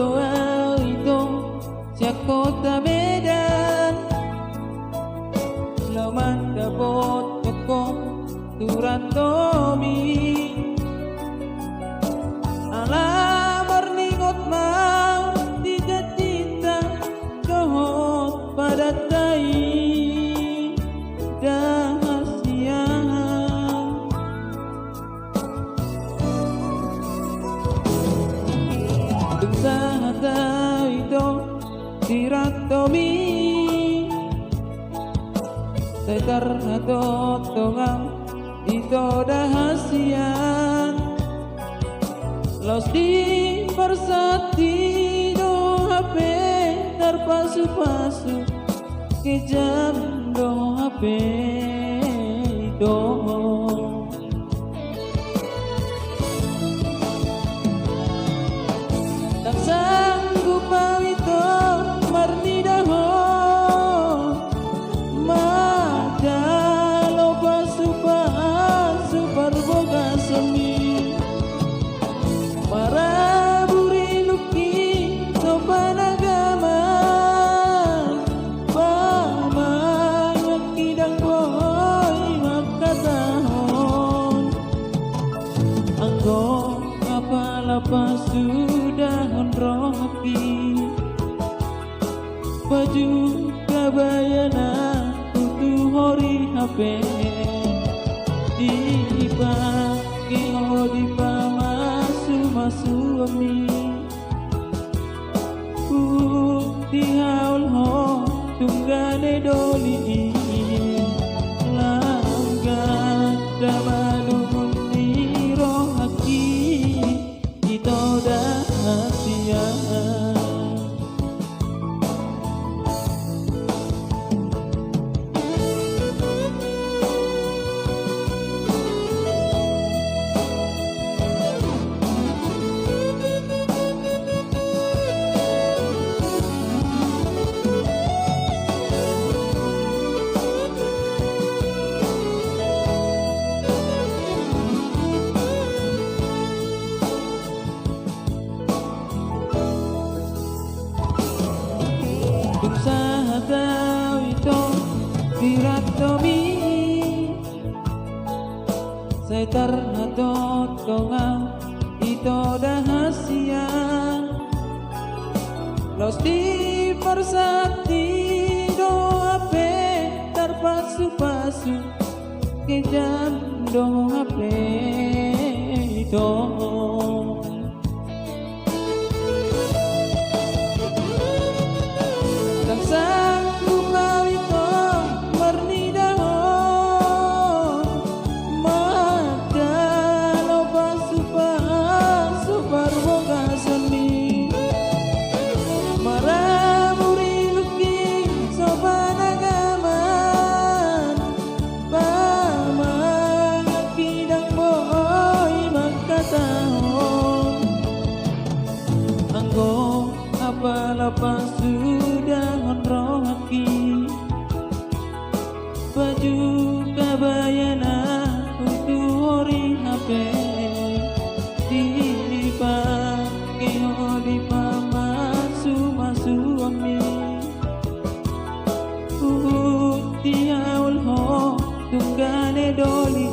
doa ito sa kota Medan. Laman dabot ako turan tomi alamar ningot ma tita-tita dohot padatai dahasian sa hata ito tirat tomi setar hatot tongang ito dahasian los di persati do hape terpasu-pasu kejam do hape do tak sanggup mau itu marni daho madalo pasu-pasu parboga semi para buri luki sopan agama pamang kidang boy makatahon anggo kapalapa sudah honroki baju kabayana tutu hori hape dipake hodi masu ami di haul ho tunggane doli langga damanun ni rohaki ito dahasian usaha kau itu tirat tomi setar hatot tongang itu dahasian los di persati do ape terpasu-pasu kejam do ape do sanggup kau itu marni daho madalo pasu-pasu parboga seni maramuri luki sopan agaman pamang kidang boy makatahon anggo apalapa sudah honrohaki baju kabayana kudu hori hape dipake hodi pamasu-masu ami di haul ho tunggane doli